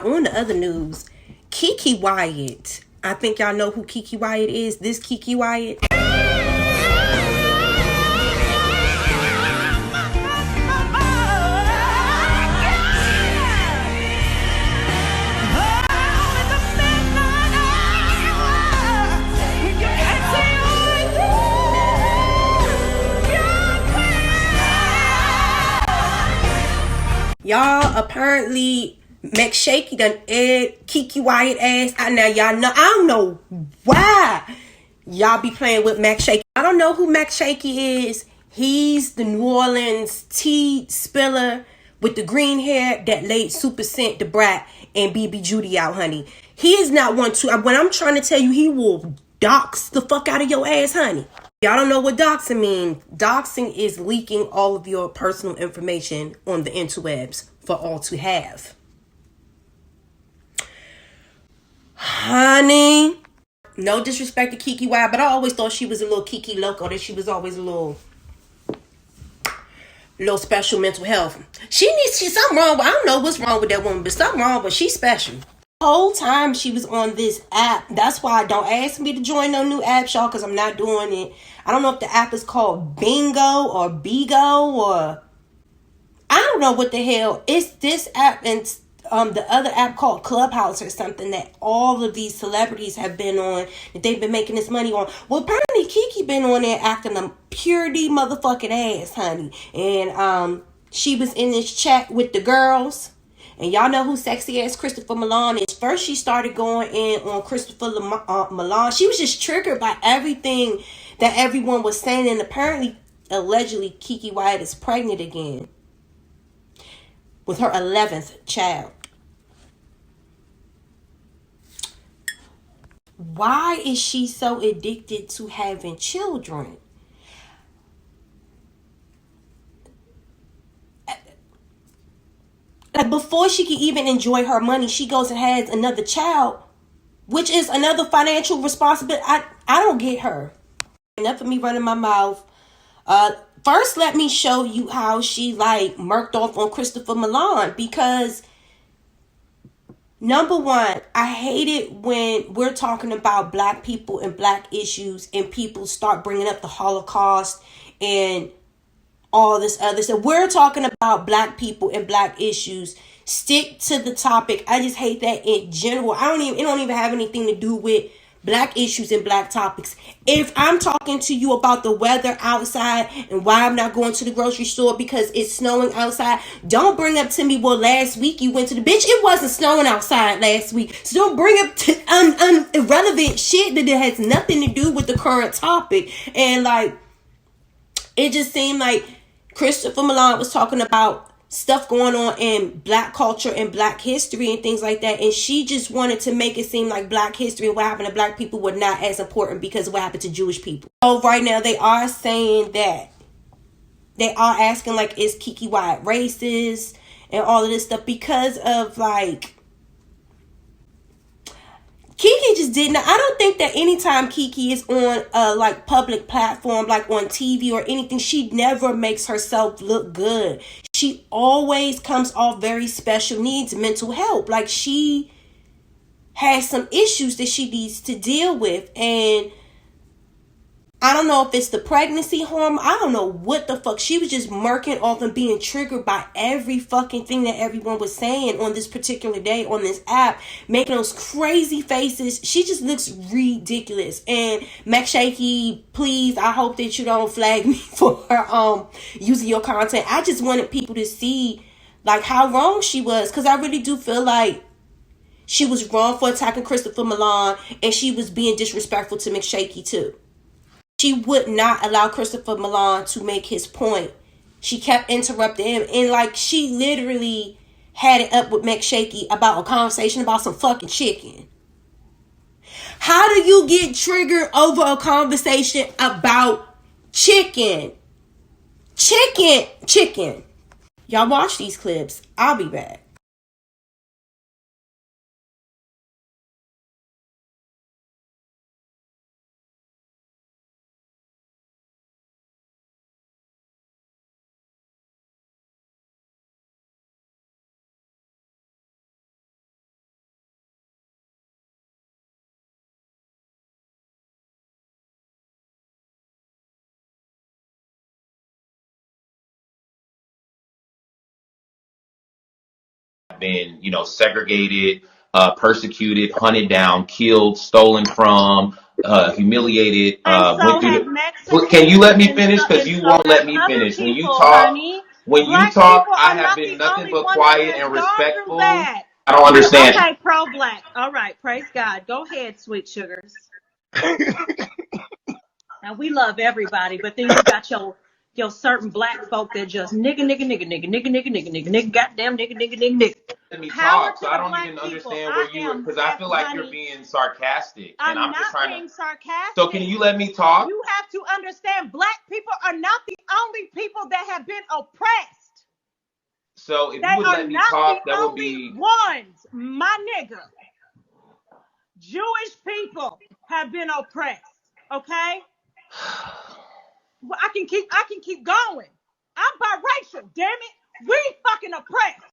On the other news, Keke Wyatt. I think y'all know who Keke Wyatt is. This Keke Wyatt. Y'all apparently Shakie done aired Keke Wyatt ass out. Now y'all know, I don't know why y'all be playing with Shakie. I don't know who Shakie is. He's the New Orleans tea spiller with the green hair that laid Super Scent the Brat and BB Judy out, honey. He is not one to, when I'm trying to tell you, he will dox the fuck out of your ass, honey. Y'all don't know what doxing means. Doxing is leaking all of your personal information on the interwebs for all to have. Honey, no disrespect to Keke Wyatt, but I always thought she was a little Keke Loco, that she was always a little special mental health. She's something wrong. I don't know what's wrong with that woman, but something wrong, but she's special. The whole time she was on this app. That's why don't ask me to join no new app, y'all, because I'm not doing it. I don't know if the app is called Bingo or Bigo or I don't know what the hell. It's this app and the other app called Clubhouse or something that all of these celebrities have been on, that they've been making this money on. Well, apparently Keke been on there acting a purity motherfucking ass, honey. And she was in this chat with the girls. And y'all know who sexy ass Christopher Milan is. First, she started going in on Christopher Milan. She was just triggered by everything that everyone was saying. And apparently, allegedly, Keke Wyatt is pregnant again with her 11th child. Why is she so addicted to having children? Like, before she can even enjoy her money, she goes and has another child, which is another financial responsibility. I don't get her. Enough of me running my mouth. First, let me show you how she like murked off on Christopher Milan, because number one, I hate it when we're talking about black people and black issues and people start bringing up the Holocaust and all this other stuff. We're talking about black people and black issues. Stick to the topic. I just hate that in general. It don't even have anything to do with black issues and black topics. If I'm talking to you about the weather outside and why I'm not going to the grocery store because it's snowing outside, don't bring up to me, well, last week you went to the bitch. It wasn't snowing outside last week. So don't bring up to irrelevant shit that has nothing to do with the current topic. And like, it just seemed like Christopher Milan was talking about stuff going on in black culture and black history and things like that, and she just wanted to make it seem like black history and what happened to black people were not as important because of what happened to Jewish people. So right now they are saying that they are asking, like, is Keke Wyatt racist and all of this stuff because of like Keke just didn't. I don't think that anytime Keke is on a like public platform, like on TV or anything, she never makes herself look good. She always comes off very special needs, mental health. Like, she has some issues that she needs to deal with. And I don't know if it's the pregnancy hormone. I don't know what the fuck. She was just murking off and being triggered by every fucking thing that everyone was saying on this particular day on this app, making those crazy faces. She just looks ridiculous. And Shakie, please, I hope that you don't flag me for her using your content. I just wanted people to see like how wrong she was, because I really do feel like she was wrong for attacking Christopher Milan, and she was being disrespectful to Shakie too. She would not allow Christopher Milan to make his point. She kept interrupting him. And like, she literally had it up with Shakie about a conversation about some fucking chicken. How do you get triggered over a conversation about chicken? Chicken. Y'all watch these clips. I'll be back. been, segregated, persecuted, hunted down, killed, stolen from, humiliated, And went so through have the. Can you Mexicans, let me and finish? Because you so won't have let me other finish. people, honey. When you Black talk, people I are have not been the nothing only but one that quiet has and gone through respectful. that. I don't understand. Okay, pro-black. All right, praise God. Go ahead, sweet sugars. Now we love everybody, but then you got your certain black folk that just nigga, nigga, nigga, nigga, nigga, nigga, nigga, nigga, nigga, goddamn nigga, nigga, nigga, nigga. Let me Power talk, to so I the don't black even people. understand where I you, am, because I feel like you're honey. being sarcastic, and I'm I'm just not trying to. being So can sarcastic. you let me talk? You have to understand black people are not the only people that have been oppressed. So if They you would are let me not the talk, that would only be. ones, my nigga. Jewish people have been oppressed. Okay? Well, I can keep going. I'm biracial, damn it. We fucking oppressed.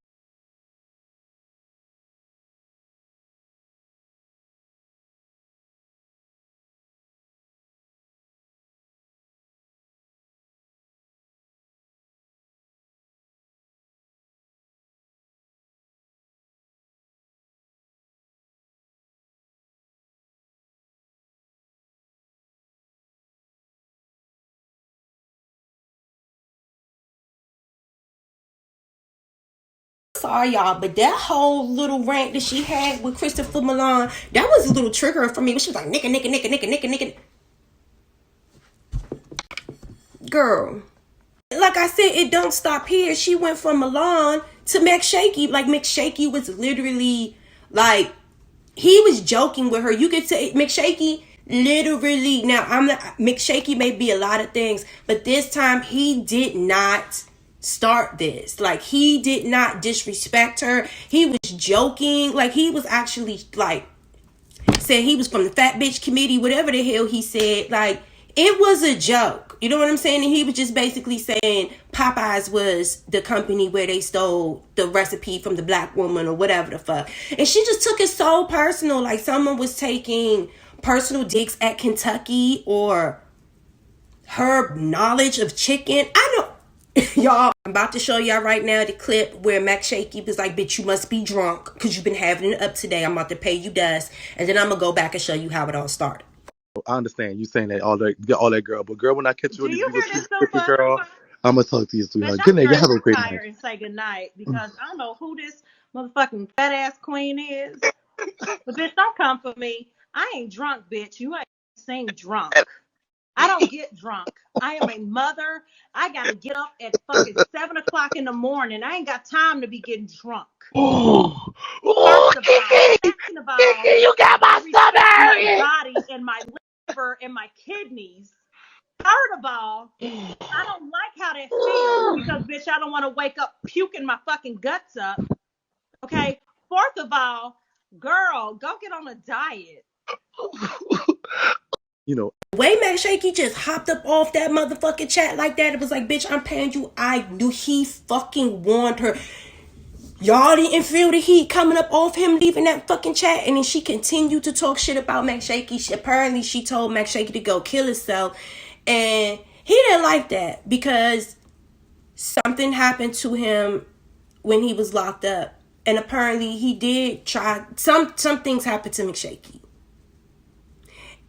Sorry, y'all, but that whole little rant that she had with Christopher Milan, that was a little trigger for me. She was like, nigga, nigga, nigga, nigga, nigga, nigga. Girl. Like I said, it don't stop here. She went from Milan to Shakie. Like, Shakie was literally, like, he was joking with her. You could say Shakie literally. Now, I'm not, Shakie may be a lot of things, but this time he did not start this. Like, he did not disrespect her. He was joking. Like, he was actually, like, said he was from the fat bitch committee, whatever the hell he said. Like, it was a joke. You know what I'm saying? And he was just basically saying Popeyes was the company where they stole the recipe from the black woman or whatever the fuck. And she just took it so personal. Like someone was taking personal digs at Kentucky or her knowledge of chicken. I know. Y'all, I'm about to show y'all right now the clip where Shakie was like, bitch, you must be drunk because you've been having it up today. I'm about to pay you dust. And then I'm going to go back and show you how it all started. I understand you saying that all that girl, but girl, when I catch you Do on these you Bigo hear streets, this, Super? girl, I'm gonna talk to you, Bitch, sweetheart. Good I'm night. You ready have a to great retire night. and say goodnight because I don't know who this motherfucking fat ass queen is. But bitch, don't come for me. I ain't drunk, bitch. You ain't seen drunk. I don't get drunk. I am a mother. I gotta get up at fucking 7 o'clock in the morning. I ain't got time to be getting drunk. Oh, First oh, of all, Kiki, second of all, Kiki, you got I my respect my stomach. body and my liver and my kidneys. Third of all, I don't like how that feels because bitch, I don't want to wake up puking my fucking guts up. Okay. Fourth of all, girl, go get on a diet. You know, Way Shakie just hopped up off that motherfucking chat like that. It was like, bitch, I'm paying you. I knew he fucking warned her. Y'all didn't feel the heat coming up off him leaving that fucking chat. And then she continued to talk shit about Shakie. Apparently, she told Shakie to go kill himself. And he didn't like that because something happened to him when he was locked up. And apparently he did try some things happened to Shakie.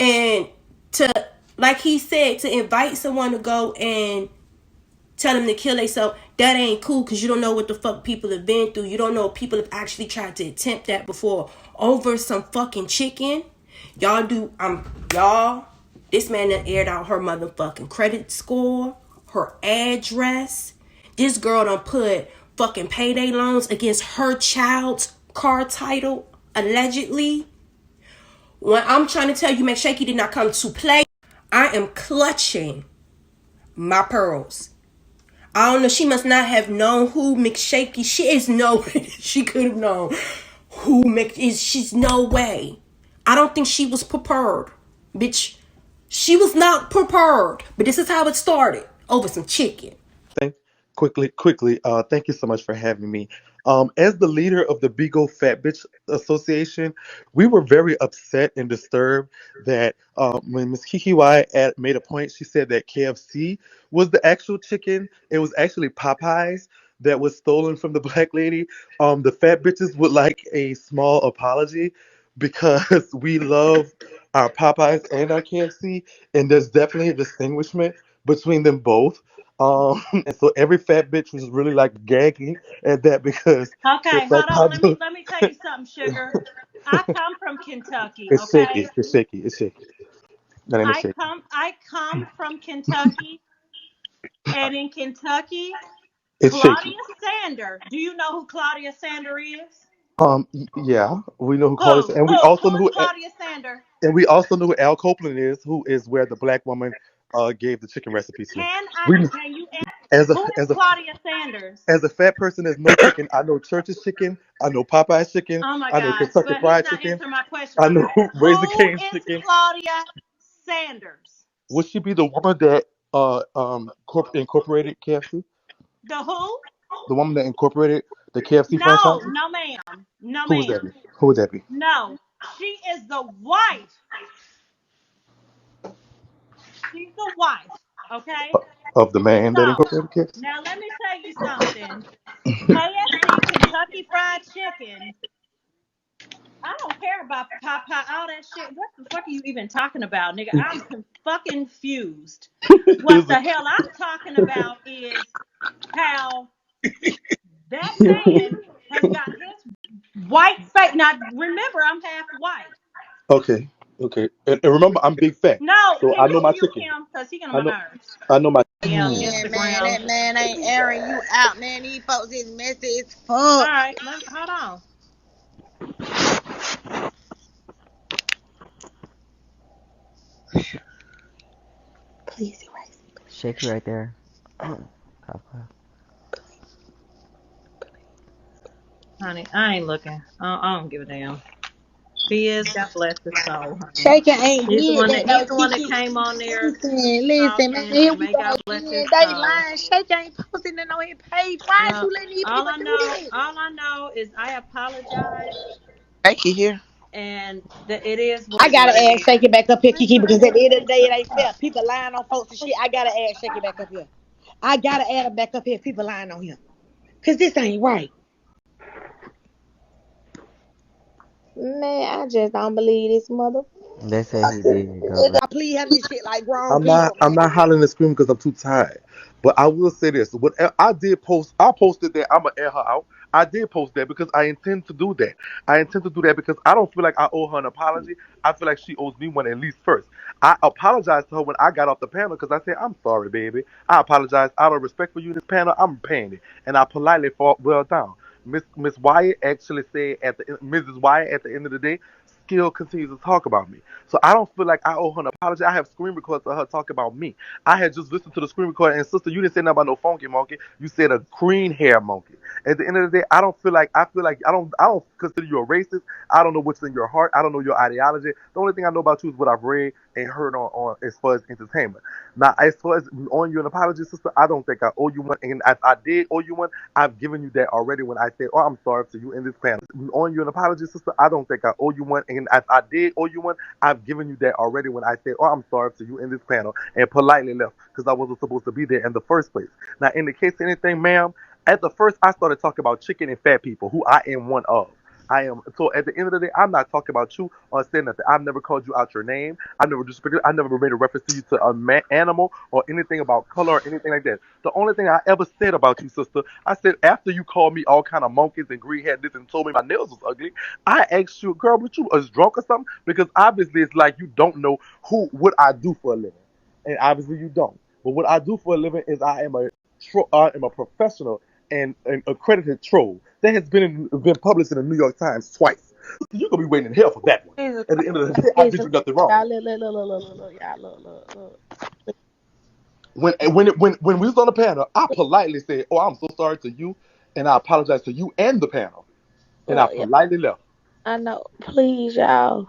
And to, like he said, to invite someone to go and tell them to kill themselves, that ain't cool because you don't know what the fuck people have been through. You don't know if people have actually tried to attempt that before over some fucking chicken. Y'all do, y'all, this man done aired out her motherfucking credit score, her address. This girl done put fucking payday loans against her child's car title, allegedly. When I'm trying to tell you, Shakie did not come to play. I am clutching my pearls. I don't know. She must not have known who McShakie. She is no. She could have known who Mc is. She's no way. I don't think she was prepared, bitch. She was not prepared. But this is how it started over some chicken. thank quickly. Thank you so much for having me. As the leader of the Bigo Fat Bitch Association, we were very upset and disturbed that when Miss Keke Wyatt made a point, she said that KFC was the actual chicken. It was actually Popeyes. that was stolen from the black lady. The fat bitches would like a small apology because we love our Popeyes and our KFC, and there's definitely a distinguishment between them both. And so every fat bitch was really like gagging at that because Okay, it's like hold on. how do Let me tell you something, sugar. I come from Kentucky, it's shaky, okay? it's shaky, it's shaky. That name is shaky. I come from Kentucky, and in Kentucky, It's shaky. Claudia Sander. Do you know who Claudia Sander is? Yeah, we know who Carlos, Who? and Who is Claudia Sander? we also know who Al Copeland is, who is where the black woman gave the chicken recipe to. We Can you ask as a who is as a Claudia Sanders? as a fat person, there's no chicken. I know Church's chicken. I know Popeye's chicken. Oh my I know gosh, Kentucky but he's Fried not Chicken. answering my question. I know Raising Who Cane's is chicken. Claudia Sanders? Would she be the woman that incorporated KFC? The who? The woman that incorporated the KFC No, franchise? no ma'am. No Who would that be? ma'am. Who would that be? No. She is the wife. She's the wife. Okay? Of the man that So incorporated KFC? now let me tell you something. KFC, Kentucky Fried Chicken. I don't care about Popeye, all that shit. What the fuck are you even talking about, nigga? I'm fucking fused. What Is the a- hell I'm talking about is how that man has got his white face. Now, remember, I'm half white. okay, okay. And remember, I'm big fat, No, so can I know you my mute chicken. him? Because he getting on I my know, nerves. I know my. Be on Yeah, man, Instagram. that man ain't airing you out, man. These folks is messy as All fuck. right, hold on. Please erase it. Shakie right there. Cop car. Honey, I ain't looking. I don't give a damn. He is, God bless his soul, honey. Shaking ain't did that He's though, the one that Kiki. came on there Listen, man. talking, Here and we may go God bless his again. They soul. lying. Shake ain't posting it on his page. Why is Well, you letting these people do that? all I know is I apologize, Shakie here. and it is what I it gotta is. add Shake it back up here, Where's Kiki, my because at the end of the day, it ain't damn fair. People lying on folks and shit. I gotta add Shake it back up here. I gotta add him back up here. People lying on him. Cause this ain't right. Man, I just don't believe this mother. They said he did go back. Please have this shit like grown I'm not. people, I'm man. not hollering and screaming because I'm too tired. But I will say this: what I did post, I posted that I'm gonna air her out. I did post that because I intend to do that. I intend to do that because I don't feel like I owe her an apology. I feel like she owes me one at least first. I apologized to her when I got off the panel because I said, "I'm sorry, baby. I apologize out of respect for you in this panel. I'm paying it," and I politely fought well down. Miss Wyatt actually said Mrs. Wyatt at the end of the day still continues to talk about me. So I don't feel like I owe her an apology. I have screen records of her talking about me. I had just listened to the screen record, and sister, you didn't say nothing about no funky monkey. You said a green hair monkey. At the end of the day, I feel like I don't consider you a racist. I don't know what's in your heart. I don't know your ideology. The only thing I know about you is what I've read and heard on as far as entertainment. Now, as far as owing you an apology, sister, I don't think I owe you one. And if I did owe you one, I've given you that already when I said, "Oh, I'm sorry to you in this panel." Owing you an apology, sister, I don't think I owe you one. And if I did owe you one, I've given you that already when I said, "Oh, I'm sorry to you in this panel," and politely left because I wasn't supposed to be there in the first place. Now, in the case of anything, ma'am, at the first I started talking about chicken and fat people, who I am one of. I am so at the end of the day, I'm not talking about you or saying nothing. I've never called you out your name. I've never disrespected. I never made a reference to you to a animal or anything about color or anything like that. The only thing I ever said about you, sister, I said after you called me all kind of monkeys and green head this and told me my nails was ugly, I asked you, girl, but you was drunk or something? Because obviously it's like you don't know what I do for a living, and obviously you don't. But what I do for a living is I am a professional and accredited troll that has been published in the New York Times twice. You're gonna be waiting in hell for that one. Jesus At the end of the day, I did Christ. you nothing wrong. Y'all look, y'all look. When we was on the panel, I politely said, "Oh, I'm so sorry to you," and I apologize to you and the panel, and I Look, yeah, politely left. I know. Please, y'all.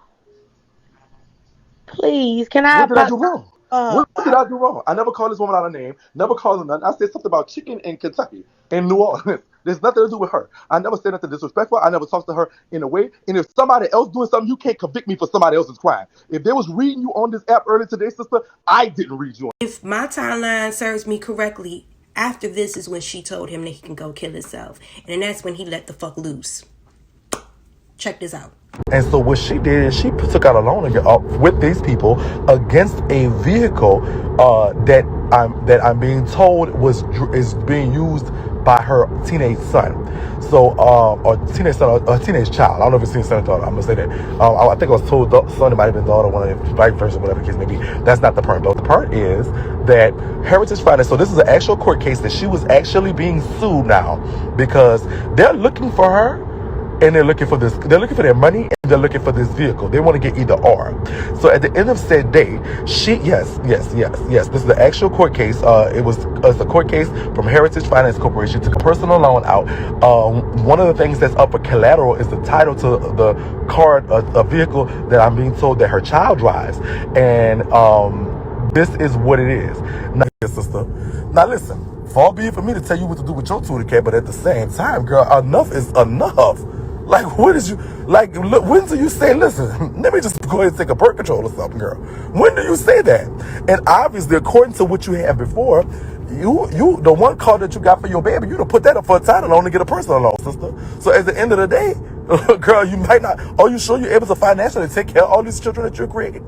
Please, can I What did I apologize? do wrong? What did I do wrong? I never called this woman out of name. Never called her nothing. I said something about chicken in Kentucky, in New Orleans. There's nothing to do with her. I never said nothing disrespectful. I never talked to her in a way. And if somebody else doing something, you can't convict me for somebody else's crime. If they was reading you on this app earlier today, sister, I didn't read you. If my timeline serves me correctly, After this is when she told him that he can go kill himself. And then that's when he let the fuck loose. Check this out. And so what she did is she took out a loan with these people against a vehicle that I'm being told is being used by her teenage son. So or teenage son or teenage child. I don't know if it's teenage son or daughter. I'm gonna say that. I think I was told son, it might have been daughter, one of the vice versa, whatever the case may be. That's not the point. But the part is that Heritage Finance. So this is an actual court case that she was actually being sued now because they're looking for her. And they're looking for this. They're looking for their money, and they're looking for this vehicle. They want to get either or. So at the end of said day, yes. This is the actual court case. It's a court case from Heritage Finance Corporation. She took a personal loan out. One of the things that's up for collateral is the title to the car, a vehicle that I'm being told that her child drives, and this is what it is. Now, sister. Now listen. Far be it for me to tell you what to do with your tutor cat, but at the same time, girl, enough is enough. Like, what is you, like, look, when do you say, listen, let me just go ahead and take a birth control or something, girl? When do you say that? And obviously, according to what you had before, you the one car that you got for your baby, you done put that up for a title loan to get a personal loan, sister. So at the end of the day, girl, you might not, are you sure you're able to financially take care of all these children that you're creating?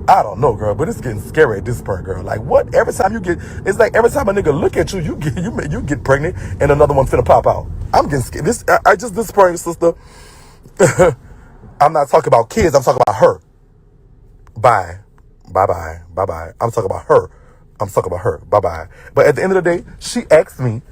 I don't know, girl, but it's getting scary at this point, girl. Like, what? Every time you get, it's like every time a nigga look at you, you get pregnant, and another one finna pop out. I'm getting scared. This point, sister. I'm not talking about kids. I'm talking about her. Bye. I'm talking about her. Bye. But at the end of the day, she asked me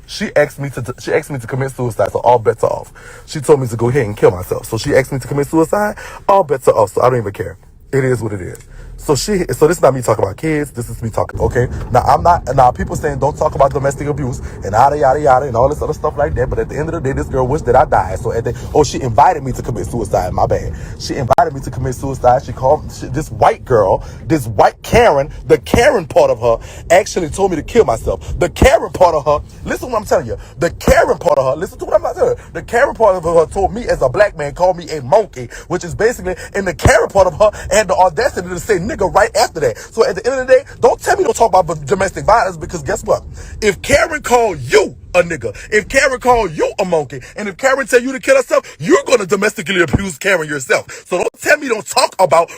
to commit suicide. So all bets are off. She told me to go ahead and kill myself. So she asked me to commit suicide. All bets are off. So I don't even care. It is what it is. So this is not me talking about kids. This is me talking. Okay. Now people saying don't talk about domestic abuse and yada and all this other stuff like that. But at the end of the day, this girl wished that I died. So she invited me to commit suicide. My bad. She invited me to commit suicide. She called this white girl, this white Karen. The Karen part of her actually told me to kill myself. The Karen part of her. Listen to what I'm telling you. The Karen part of her. Listen to what I'm telling you. The Karen part of her told me as a black man, called me a monkey, which is basically, and the Karen part of her had the audacity to say nigga right after that. So at the end of the day, don't tell me don't talk about domestic violence, because guess what? If Karen called you a nigga, if Karen called you a monkey, and if Karen tell you to kill herself, you're gonna domestically abuse Karen yourself. So don't tell me don't talk about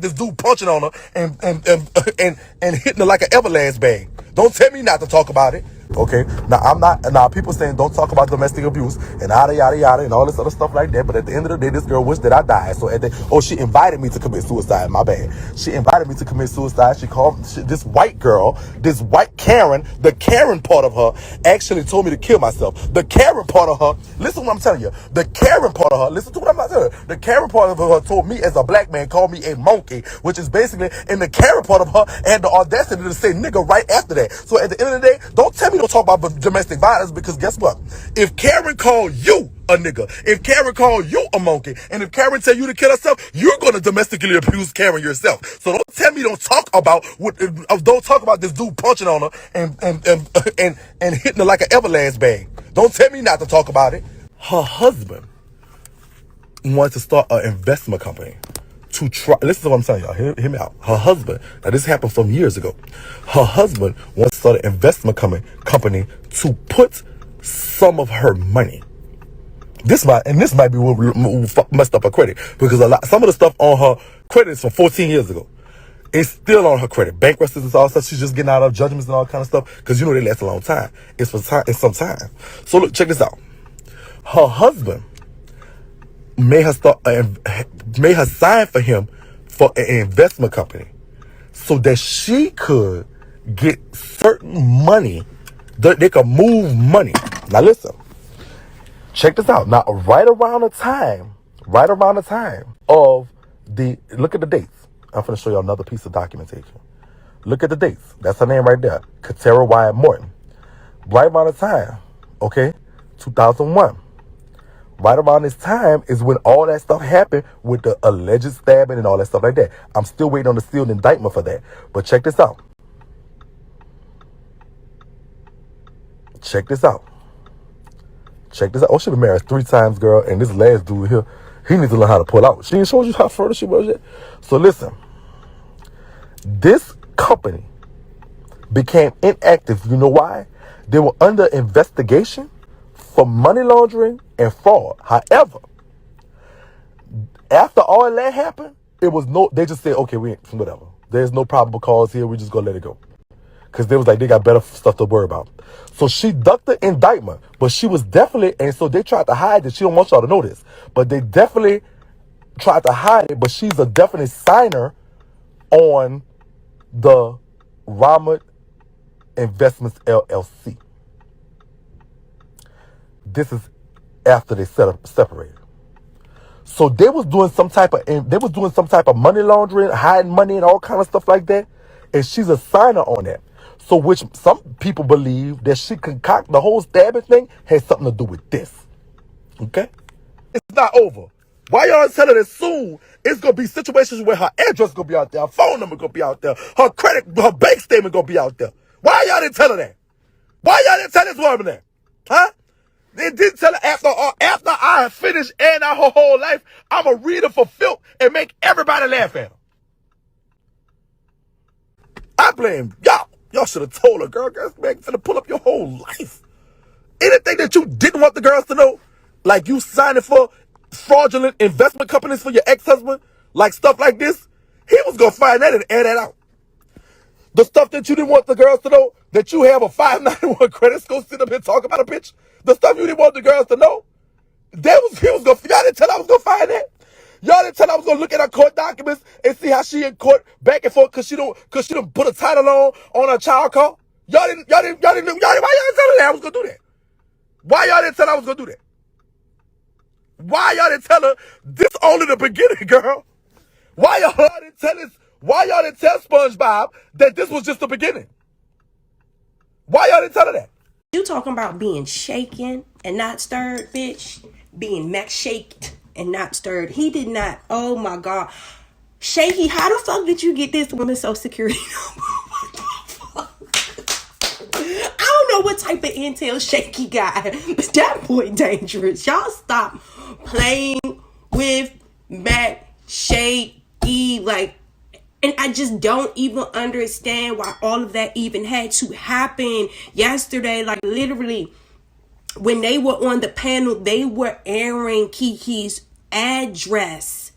this dude punching on her and hitting her like an Everlast bag. Don't tell me not to talk about it. Okay, now people saying don't talk about domestic abuse and yada and all this other stuff like that. But at the end of the day, this girl wished that I died. So she invited me to commit suicide. My bad. She invited me to commit suicide. She called this white girl, this white Karen. The Karen part of her actually told me to kill myself. The Karen part of her. Listen to what I'm telling you. The Karen part of her. Listen to what I'm telling you. The Karen part of her told me as a black man, called me a monkey, which is basically, and the Karen part of her had the audacity to say nigga right after that. So at the end of the day, don't tell me don't talk about domestic violence, because guess what? If Karen called you a nigga, if Karen called you a monkey, and if Karen tell you to kill herself, you're gonna domestically abuse Karen yourself. So don't tell me don't talk about this dude punching on her and hitting her like an Everlast bag. Don't tell me not to talk about it. Her husband wanted to start an investment company to try. Listen to what I'm telling y'all. Hear me out. Her husband, now this happened some years ago. Her husband wants to start an investment company to put some of her money. This might be what messed up her credit, because some of the stuff on her credit is from 14 years ago. It's still on her credit. Bankruptcies and all stuff. She's just getting out of judgments and all kind of stuff, because they last a long time. It's some time. So look, check this out. Her husband made her sign for him for an investment company so that she could get certain money, that they could move money. Now listen, check this out. Now right around the time of look at the dates. I'm going to show you another piece of documentation. Look at the dates. That's her name right there. Keke Wyatt Morton. Right around the time, okay, 2001. Right around this time is when all that stuff happened with the alleged stabbing and all that stuff like that. I'm still waiting on the sealed indictment for that. But check this out. Oh, she been married 3 times, girl. And this last dude here, he needs to learn how to pull out. She ain't showed you how fertile she was yet. So listen, this company became inactive. You know why? They were under investigation for money laundering and fraud. However, after all that happened, they just said, okay, we ain't, whatever. There's no probable cause here. We just gonna let it go. Because they was like, they got better stuff to worry about. So she ducked the indictment, but she was definitely, and so they tried to hide it. She don't want y'all to know this, but they definitely tried to hide it, but she's a definite signer on the Ramad Investments LLC. This is after they separated. So they was doing some type of money laundering, hiding money and all kind of stuff like that. And she's a signer on that. So which some people believe that she concocted the whole stabbing thing has something to do with this. Okay? It's not over. Why y'all telling her that soon it's gonna be situations where her address gonna be out there, her phone number gonna be out there, her bank statement gonna be out there? Why y'all didn't tell her that? Why y'all didn't tell this woman that? Huh? They didn't tell her after I have finished airing out her whole life, I'm a reader for filth and make everybody laugh at her. I blame y'all. Y'all should have told her, girl, man, finna pull up your whole life. Anything that you didn't want the girls to know, like you signing for fraudulent investment companies for your ex-husband, like stuff like this, he was gonna find that and air that out. The stuff that you didn't want the girls to know, that you have a 591 credit score, sit up and talk about a bitch. The stuff you didn't want the girls to know, y'all didn't tell I was gonna find that. Y'all didn't tell I was gonna look at her court documents and see how she in court back and forth because she don't put a title on her child call. Why y'all didn't tell her that I was gonna do that? Why y'all didn't tell her I was gonna do that? Why y'all didn't tell her this only the beginning, girl? Why y'all didn't tell SpongeBob that this was just the beginning? Why y'all didn't tell her that? You talking about being shaken and not stirred, bitch? Being Mac shaked and not stirred. He did not. Oh my God. Shakie, how the fuck did you get this woman's social security number? What the fuck? I don't know what type of intel Shakie got. But that boy dangerous. Y'all stop playing with Mac Shakie. Like, and I just don't even understand why all of that even had to happen yesterday. Like, literally, when they were on the panel, they were airing Keke's address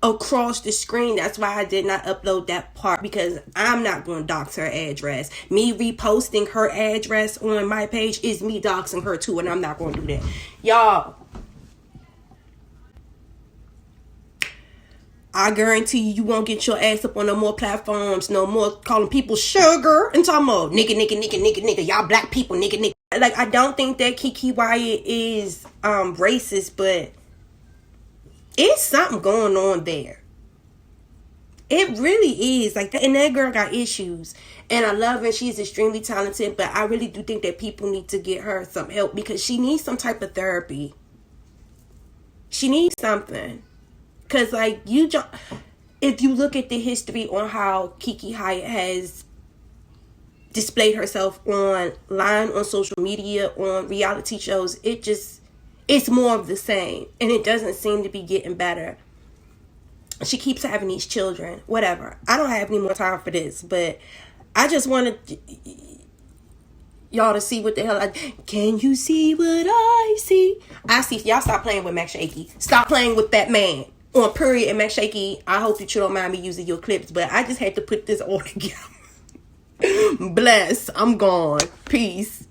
across the screen. That's why I did not upload that part, because I'm not going to dox her address. Me reposting her address on my page is me doxing her too, and I'm not going to do that. Y'all, I guarantee you won't get your ass up on no more platforms, no more calling people sugar and talking about nigga, y'all black people, nigga. Like, I don't think that Keke Wyatt is racist, but it's something going on there. It really is. Like, and that girl got issues. And I love her. She's extremely talented, but I really do think that people need to get her some help, because she needs some type of therapy. She needs something. Because, like, if you look at the history on how Keke Wyatt has displayed herself online, on social media, on reality shows, it's more of the same. And it doesn't seem to be getting better. She keeps having these children. Whatever. I don't have any more time for this. But I just wanted y'all to see what the hell can you see what I see? I see. Y'all stop playing with Mac Shakie. Stop playing with that man. On Period and Mac Shakie, I hope that you don't mind me using your clips, but I just had to put this all together. Bless. I'm gone. Peace.